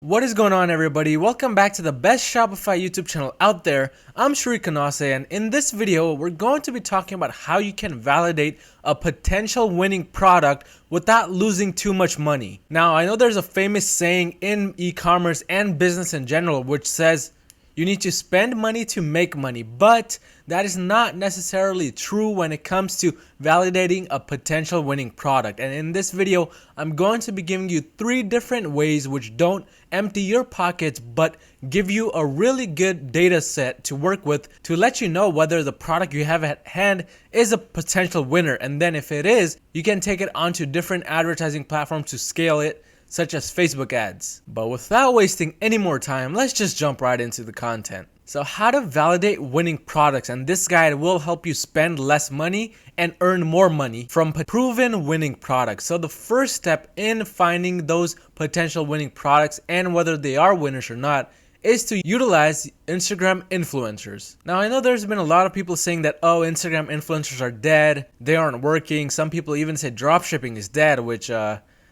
What is going on, everybody? Welcome back to the best Shopify YouTube channel out there. I'm Shri Kanase, and in this video we're going to be talking about how you can validate a potential winning product without losing too much money. Now, I know there's a famous saying in e-commerce and business in general which says you need to spend money to make money, but that is not necessarily true when it comes to validating a potential winning product. And in this video, I'm going to be giving you 3 different ways which don't empty your pockets but give you a really good data set to work with to let you know whether the product you have at hand is a potential winner. And then if it is, you can take it onto different advertising platforms to scale it, such as Facebook ads. But without wasting any more time, let's just jump right into the content. So how to validate winning products, and this guide will help you spend less money and earn more money from proven winning products. So the first step in finding those potential winning products and whether they are winners or not is to utilize Instagram influencers. Now, I know there's been a lot of people saying that, oh, Instagram influencers are dead, they aren't working. Some people even say dropshipping is dead, which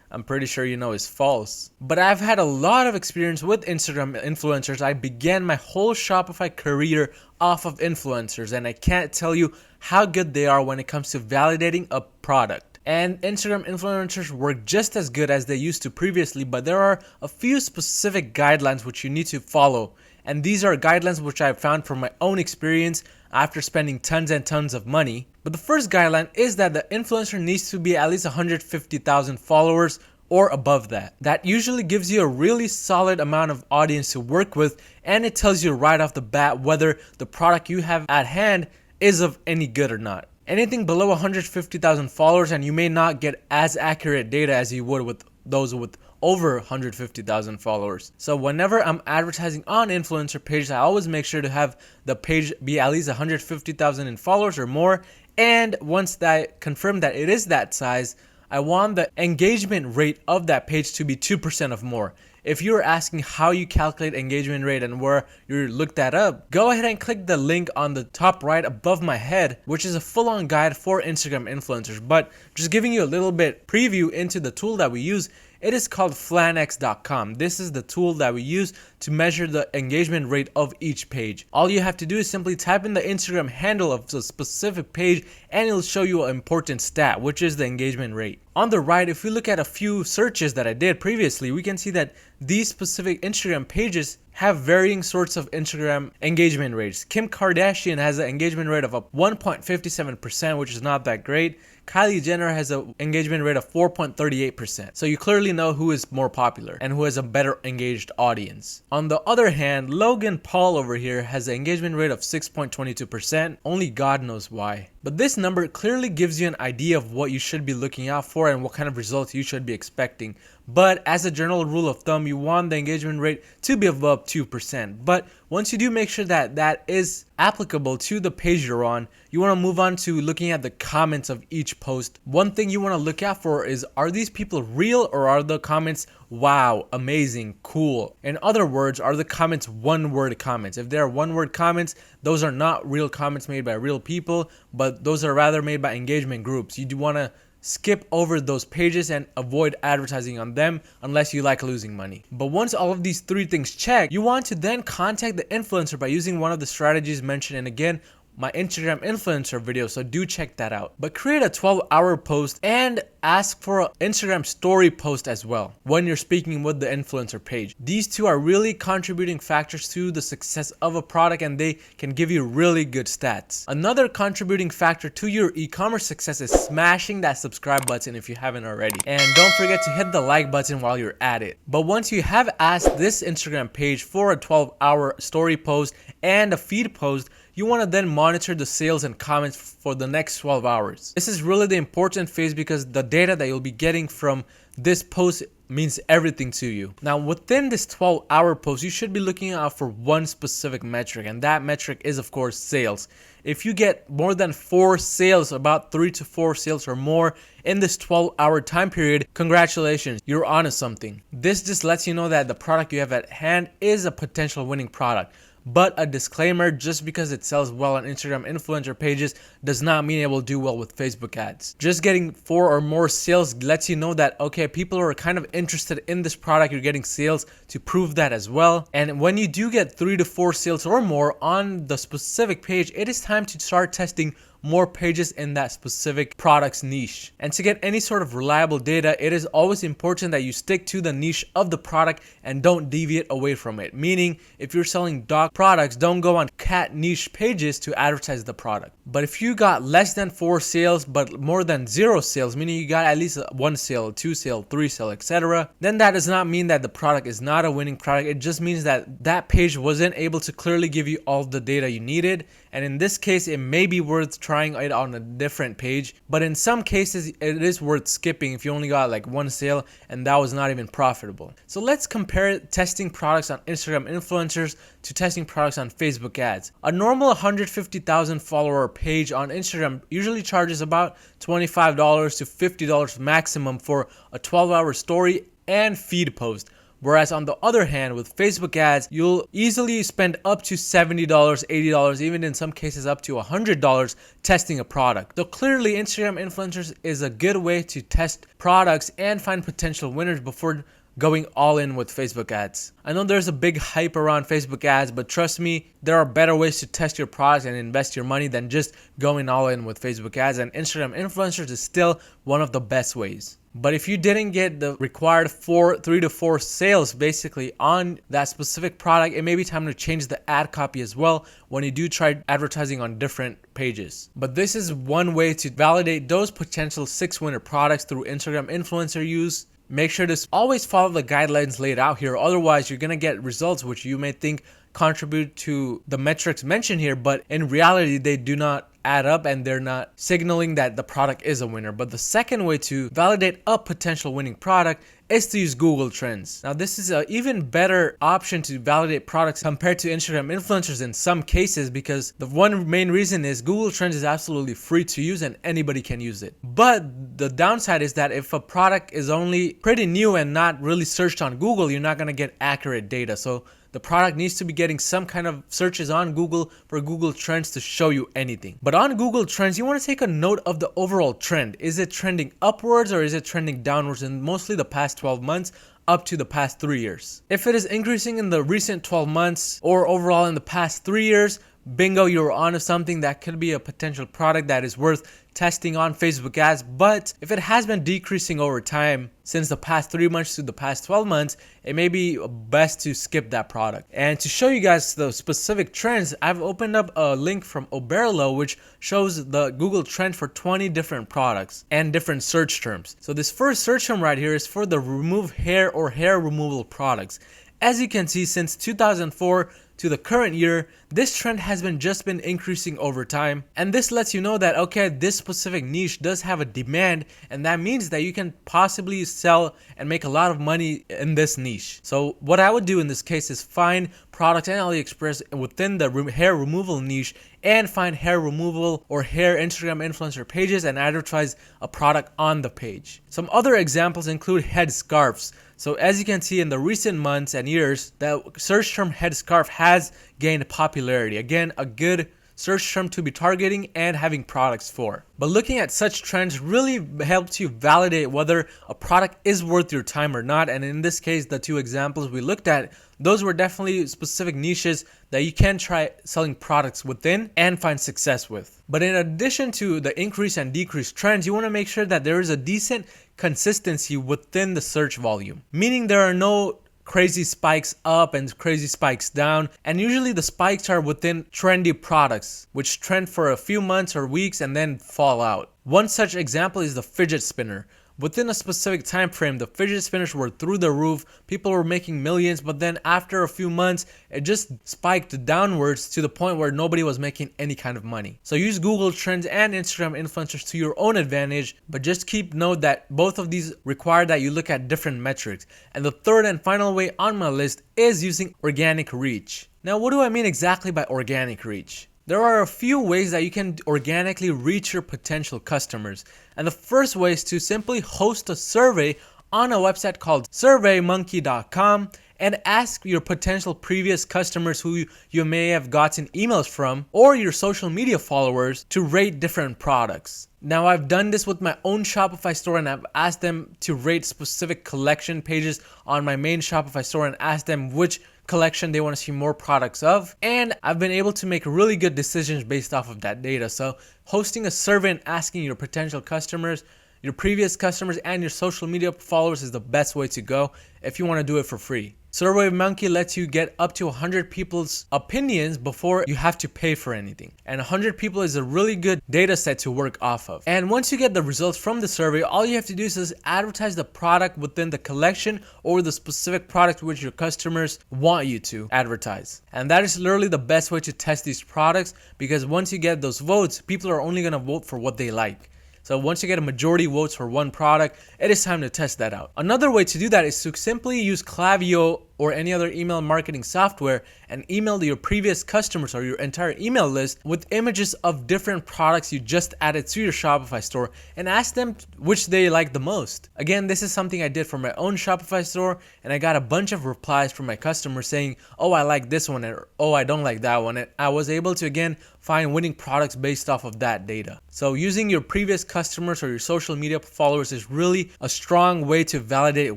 I'm pretty sure you know is false. But I've had a lot of experience with Instagram influencers. I began my whole Shopify career off of influencers, and I can't tell you how good they are when it comes to validating a product. And Instagram influencers work just as good as they used to previously, but there are a few specific guidelines which you need to follow. And these are guidelines which I've found from my own experience after spending tons and tons of money. But the first guideline is that the influencer needs to be at least 150,000 followers or above that. That usually gives you a really solid amount of audience to work with, and it tells you right off the bat whether the product you have at hand is of any good or not. Anything below 150,000 followers and you may not get as accurate data as you would with those with over 150,000 followers. So whenever I'm advertising on influencer pages, I always make sure to have the page be at least 150,000 in followers or more. And once I confirm that it is that size, I want the engagement rate of that page to be 2% of more. If you're asking how you calculate engagement rate and where you look that up, go ahead and click the link on the top right above my head, which is a full-on guide for Instagram influencers. But just giving you a little bit preview into the tool that we use, it is called flanx.com. This is the tool that we use to measure the engagement rate of each page. All you have to do is simply type in the Instagram handle of the specific page and it'll show you an important stat, which is the engagement rate. On the right, if we look at a few searches that I did previously, we can see that these specific Instagram pages have varying sorts of Instagram engagement rates. Kim Kardashian has an engagement rate of 1.57%, which is not that great. Kylie Jenner has an engagement rate of 4.38%. So you clearly know who is more popular and who has a better engaged audience. On the other hand, Logan Paul over here has an engagement rate of 6.22%. Only God knows why. But this number clearly gives you an idea of what you should be looking out for and what kind of results you should be expecting. But as a general rule of thumb, you want the engagement rate to be above 2%. But once you do make sure that that is applicable to the page you're on, you want to move on to looking at the comments of each post. One thing you want to look out for is, are these people real or are the comments wow, amazing, cool? In other words, are the comments one-word comments? If they are one-word comments, those are not real comments made by real people, but those are rather made by engagement groups. You do want to skip over those pages and avoid advertising on them unless you like losing money. But once all of these 3 things check, you want to then contact the influencer by using one of the strategies mentioned, and again, my Instagram influencer video, so do check that out. But create a 12-hour post and ask for an Instagram story post as well when you're speaking with the influencer page. These 2 are really contributing factors to the success of a product, and they can give you really good stats. Another contributing factor to your e-commerce success is smashing that subscribe button if you haven't already. And don't forget to hit the like button while you're at it. But once you have asked this Instagram page for a 12-hour story post and a feed post, you want to then monitor the sales and comments for the next 12 hours. This is really the important phase because the data that you'll be getting from this post means everything to you. Now, within this 12-hour post, you should be looking out for one specific metric, and that metric is, of course, sales. If you get more than 4 sales, about 3 to 4 sales or more in this 12-hour time period, congratulations, you're onto something. This just lets you know that the product you have at hand is a potential winning product. But a disclaimer, just because it sells well on Instagram influencer pages does not mean it will do well with Facebook ads. Just getting 4 or more sales lets you know that, okay, people are kind of interested in this product. You're getting sales to prove that as well. And when you do get 3 to 4 sales or more on the specific page, it is time to start testing more pages in that specific product's niche. And to get any sort of reliable data, it is always important that you stick to the niche of the product and don't deviate away from it. Meaning, if you're selling dog products, don't go on cat niche pages to advertise the product. But if you got less than 4 sales but more than 0 sales, meaning you got at least 1 sale, 2 sale, 3 sale, etc., then that does not mean that the product is not a winning product. It just means that that page wasn't able to clearly give you all the data you needed. And in this case, it may be worth trying it on a different page, but in some cases it is worth skipping if you only got like 1 sale and that was not even profitable. So let's compare testing products on Instagram influencers to testing products on Facebook ads. A normal 150,000 follower page on Instagram usually charges about $25 to $50 maximum for a 12-hour story and feed post. Whereas on the other hand, with Facebook ads, you'll easily spend up to $70, $80, even in some cases up to $100 testing a product. So clearly, Instagram influencers is a good way to test products and find potential winners before going all in with Facebook ads. I know there's a big hype around Facebook ads, but trust me, there are better ways to test your products and invest your money than just going all in with Facebook ads, and Instagram influencers is still one of the best ways. But if you didn't get the required 3 to 4 sales basically on that specific product, it may be time to change the ad copy as well when you do try advertising on different pages. But this is one way to validate those potential 6-winner products through Instagram influencer use. Make sure to always follow the guidelines laid out here. Otherwise, you're going to get results which you may think contribute to the metrics mentioned here, but in reality, they do not add up and they're not signaling that the product is a winner. But the second way to validate a potential winning product is to use Google Trends. Now, this is an even better option to validate products compared to Instagram influencers in some cases, because the one main reason is Google Trends is absolutely free to use and anybody can use it. But the downside is that if a product is only pretty new and not really searched on Google, you're not going to get accurate data. So the product needs to be getting some kind of searches on Google for Google Trends to show you anything. But on Google Trends, you want to take a note of the overall trend. Is it trending upwards or is it trending downwards in mostly the past 12 months? Up to the past 3 years. If it is increasing in the recent 12 months or overall in the past 3 years, bingo, you're onto something. That could be a potential product that is worth testing on Facebook ads. But if it has been decreasing over time since the past 3 months to the past 12 months, it may be best to skip that product. And to show you guys the specific trends, I've opened up a link from Oberlo which shows the Google trend for 20 different products and different search terms. So this first search term right here is for the remove hair or hair removal products. As you can see, since 2004 to the current year, this trend has just been increasing over time. And this lets you know that, okay, this specific niche does have a demand, and that means that you can possibly sell and make a lot of money in this niche. So what I would do in this case is find products on Aliexpress within the hair removal niche and find hair removal or hair Instagram influencer pages and advertise a product on the page. Some other examples include head scarves. So as you can see in the recent months and years, the search term headscarf has gained popularity. Again, a good search term to be targeting and having products for. But looking at such trends really helps you validate whether a product is worth your time or not. And in this case, the 2 examples we looked at, those were definitely specific niches that you can try selling products within and find success with. But in addition to the increase and decrease trends, you want to make sure that there is a decent consistency within the search volume, meaning there are no crazy spikes up and crazy spikes down. And usually the spikes are within trendy products, which trend for a few months or weeks and then fall out. One such example is the fidget spinner. Within a specific time frame, the fidget spinners were through the roof. People were making millions, but then after a few months, it just spiked downwards to the point where nobody was making any kind of money. So use Google Trends and Instagram influencers to your own advantage, but just keep note that both of these require that you look at different metrics. And the third and final way on my list is using organic reach. Now, what do I mean exactly by organic reach? There are a few ways that you can organically reach your potential customers. And the first way is to simply host a survey on a website called surveymonkey.com and ask your potential previous customers who you may have gotten emails from, or your social media followers, to rate different products. Now, I've done this with my own Shopify store, and I've asked them to rate specific collection pages on my main Shopify store and asked them which collection they want to see more products of, and I've been able to make really good decisions based off of that data. So hosting a survey and asking your potential customers, your previous customers, and your social media followers is the best way to go if you want to do it for free. SurveyMonkey lets you get up to 100 people's opinions before you have to pay for anything. And 100 people is a really good data set to work off of. And once you get the results from the survey, all you have to do is advertise the product within the collection or the specific product which your customers want you to advertise. And that is literally the best way to test these products, because once you get those votes, people are only going to vote for what they like. So once you get a majority votes for one product, it is time to test that out. Another way to do that is to simply use Klaviyo or any other email marketing software and email your previous customers or your entire email list with images of different products you just added to your Shopify store and ask them which they like the most. Again, this is something I did for my own Shopify store, and I got a bunch of replies from my customers saying, oh, I like this one, or oh, I don't like that one. And I was able to, again, find winning products based off of that data. So using your previous customers or your social media followers is really a strong way to validate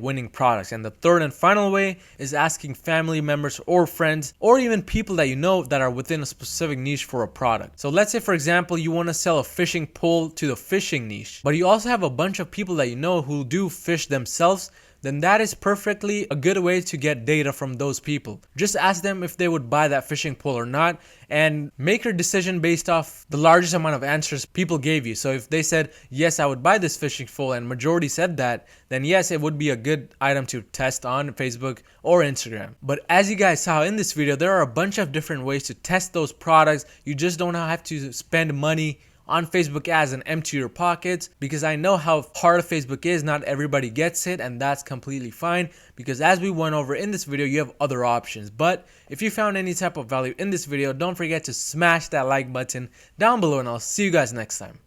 winning products. And the third and final way is asking family members or friends or even people that you know that are within a specific niche for a product. So let's say, for example, you want to sell a fishing pole to the fishing niche, but you also have a bunch of people that you know who do fish themselves. Then that is perfectly a good way to get data from those people. Just ask them if they would buy that fishing pole or not, and make your decision based off the largest amount of answers people gave you. So if they said, yes, I would buy this fishing pole, and majority said that, then yes, it would be a good item to test on Facebook or Instagram. But as you guys saw in this video, there are a bunch of different ways to test those products. You just don't have to spend money on Facebook ads and empty your pockets, because I know how hard Facebook is. Not everybody gets it, and that's completely fine, because as we went over in this video, you have other options. But if you found any type of value in this video, don't forget to smash that like button down below, and I'll see you guys next time.